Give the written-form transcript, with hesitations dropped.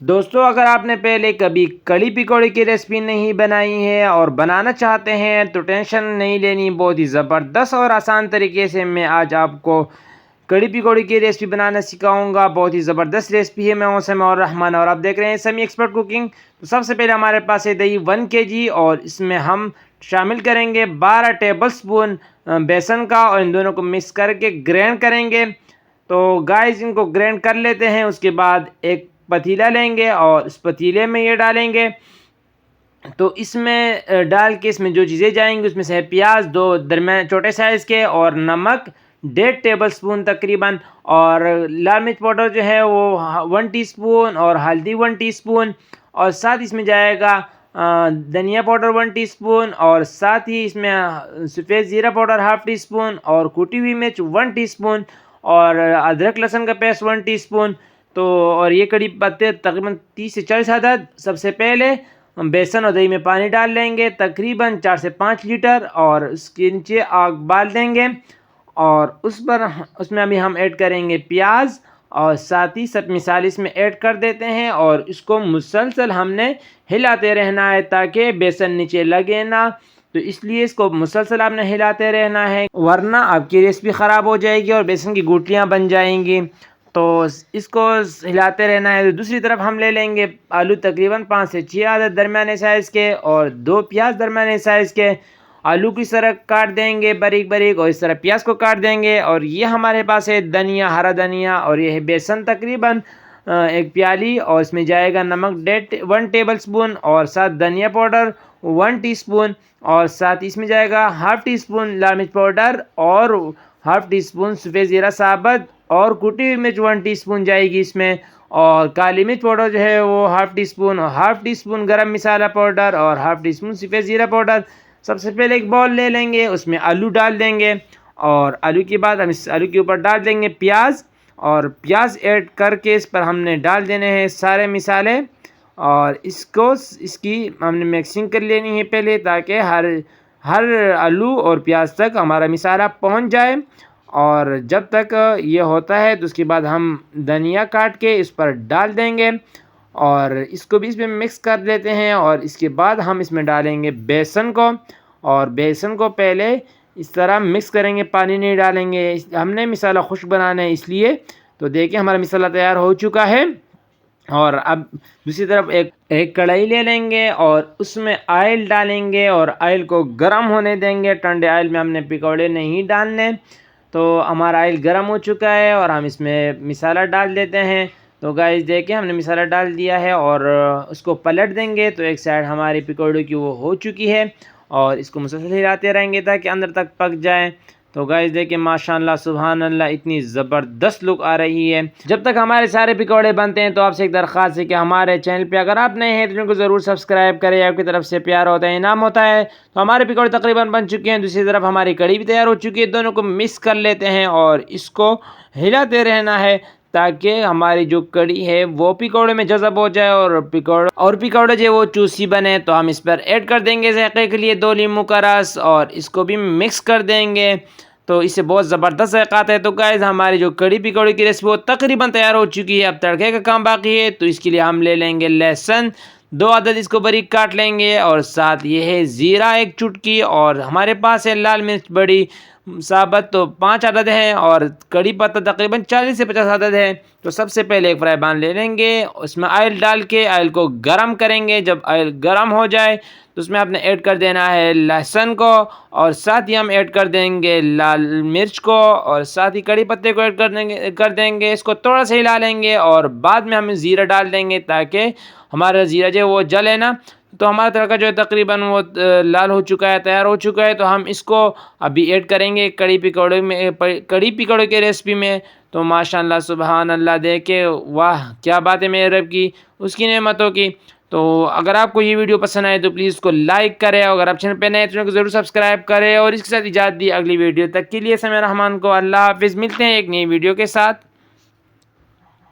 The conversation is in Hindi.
दोस्तों, अगर आपने पहले कभी कड़ी पकौड़े की रेसिपी नहीं बनाई है और बनाना चाहते हैं तो टेंशन नहीं लेनी। बहुत ही ज़बरदस्त और आसान तरीके से मैं आज आपको कड़ी पकौड़े की रेसिपी बनाना सिखाऊंगा। बहुत ही ज़बरदस्त रेसिपी है। मैं मौसम और रहमान और आप देख रहे हैं समी एक्सपर्ट कुकिंग। तो सबसे पहले हमारे पास है दही 1 kg और इसमें हम शामिल करेंगे 12 टेबल स्पून बेसन का और इन दोनों को मिक्स करके ग्राइंड करेंगे। तो गाइस, इनको ग्राइंड कर लेते हैं। उसके बाद एक पतीला लेंगे और उस पतीले में ये डालेंगे। तो इसमें डाल के इसमें जो चीज़ें जाएंगी उसमें से है प्याज 2 दरमियान छोटे साइज़ के और नमक 1.5 टेबल स्पून तकरीबन, और लाल मिर्च पाउडर जो है वो 1 टीस्पून और हल्दी 1 टीस्पून, और साथ इसमें जाएगा धनिया पाउडर 1 टीस्पून, और साथ ही इसमें सफ़ेद ज़ीरा पाउडर हाफ़ टी स्पून, और कुटी हुई मिर्च 1 टीस्पून, और अदरक लहसुन का पेस्ट 1 टीस्पून। तो और ये कड़ी पत्ते तकरीबन 30 से 40 अदद। सबसे पहले हम बेसन और दही में पानी डाल लेंगे तकरीबन 4 से 5 लीटर, और उसके नीचे आग बाल देंगे। और उसमें अभी हम ऐड करेंगे प्याज, और साथ ही सब मिसाले इसमें ऐड कर देते हैं, और इसको मुसलसल हमने हिलाते रहना है ताकि बेसन नीचे लगे ना। तो इसलिए इसको मुसलसल आपने हिलाते रहना है, वरना आपकी रेसिपी ख़राब हो जाएगी और बेसन की गुठलियाँ बन जाएंगी। तो इसको हिलाते रहना है। तो दूसरी तरफ हम ले लेंगे आलू तकरीबन 5 से 6 अदद दरमियाने साइज़ के, और 2 प्याज दरमियाने साइज़ के। आलू की तरह काट देंगे बारीक बारीक, और इस तरह प्याज को काट देंगे। और ये हमारे पास है धनिया, हरा धनिया, और ये है बेसन तकरीबन 1 प्याली, और इसमें जाएगा नमक 1 टेबल स्पून, और साथ धनिया पाउडर 1 टीस्पून, और साथ इसमें जाएगा हाफ़ टी स्पून लाल मिर्च पाउडर, और हाफ़ टी स्पून सफ़ेद ज़ीरा साबुत, और कुटी हुई मिर्च 1 टीस्पून जाएगी इसमें, और काली मिर्च पाउडर जो है वो हाफ़ टी स्पून, और हाफ़ टी स्पून गरम मसाला पाउडर, और हाफ़ टी स्पून सफ़ेद ज़ीरा पाउडर। सबसे पहले एक बाउल ले लेंगे, उसमें आलू डाल देंगे, और आलू के बाद हम इस आलू के ऊपर डाल देंगे प्याज, और प्याज ऐड करके इस पर हमने डाल देने हैं सारे मसाले, और इसकी हमने मिक्सिंग कर लेनी है पहले, ताकि हर आलू और प्याज तक हमारा मसाला पहुंच जाए। और जब तक ये होता है तो उसके बाद हम धनिया काट के इस पर डाल देंगे, और इसको भी इसमें मिक्स कर लेते हैं। और इसके बाद हम इसमें डालेंगे बेसन को, और बेसन को पहले इस तरह मिक्स करेंगे, पानी नहीं डालेंगे। हमने मसाला खुश्क बनाना है इसलिए। तो देखिए हमारा मसाला तैयार हो चुका है। और अब दूसरी तरफ एक कढ़ाई ले लेंगे और उसमें ऑयल डालेंगे, और ऑयल को गर्म होने देंगे। ठंडे ऑयल में हमने पकौड़े नहीं डालने। तो हमारा ऑयल गर्म हो चुका है और हम इसमें मसाला डाल देते हैं। तो गाइस देखिए हमने मसाला डाल दिया है, और उसको पलट देंगे। तो एक साइड हमारी पकौड़े की वो हो चुकी है, और इसको मुसलसल हिलाते रहेंगे ताकि अंदर तक पक जाए। तो गाइस देखिए माशाल्लाह सुभान अल्लाह, इतनी ज़बरदस्त लुक आ रही है। जब तक हमारे सारे पकौड़े बनते हैं तो आपसे एक दरख्वास्त है कि हमारे चैनल पे अगर आप नए हैं तो इनको ज़रूर सब्सक्राइब करें। आपकी तरफ से प्यार होता है, इनाम होता है। तो हमारे पकौड़े तकरीबन बन चुके हैं। दूसरी तरफ हमारी कड़ी भी तैयार हो चुकी है। दोनों को मिक्स कर लेते हैं और इसको हिलाते रहना है ताकि हमारी जो कड़ी है वो पकौड़े में जज़ब हो जाए, और पकौड़े जो वो चूसी बने। तो हम इस पर ऐड कर देंगे ज़ायक़े के लिए 2 नींबू का रस, और इसको भी मिक्स कर देंगे। तो इससे बहुत ज़बरदस्त ज़ायक़ा आता है। तो गाइस हमारी जो कड़ी पकौड़े की रेसिपी वो तकरीबन तैयार हो चुकी है। अब तड़के का काम बाकी है। तो इसके लिए हम ले लेंगे लहसुन 2 अदद, इसको बारीक काट लेंगे, और साथ ये है ज़ीरा 1 चुटकी, और हमारे पास है लाल मिर्च बड़ी साबुत तो 5 अदद हैं, और कड़ी पत्ता तकरीबन 40 से 50 अदद है। तो सबसे पहले एक फ्राई पैन ले लेंगे, उसमें ऑयल डाल के ऑयल को गरम करेंगे। जब ऑयल गरम हो जाए तो उसमें आपने ऐड कर देना है लहसुन को, और साथ ही हम ऐड कर देंगे लाल मिर्च को, और साथ ही कड़ी पत्ते को ऐड कर देंगे। इसको थोड़ा सा हिला लेंगे, और बाद में हम ज़ीरा डाल देंगे ताकि हमारा ज़ीरा जो वो जले ना। तो हमारा तड़का जो है तकरीबन वो लाल हो चुका है, तैयार हो चुका है। तो हम इसको अभी ऐड करेंगे कड़ी पकौड़े के रेसिपी में। तो माशाल्लाह सुभान अल्लाह, देखे वाह क्या बात है मेरे रब की, उसकी नेमतों की। तो अगर आपको ये वीडियो पसंद आए तो प्लीज़ इसको लाइक करें, और अगर आप चैनल पे नए तो ज़रूर सब्सक्राइब करें। और इसके साथ इजाज़त दी अगली वीडियो तक के लिए समय रहमान को अल्लाह हाफिज़। मिलते हैं एक नई वीडियो के साथ।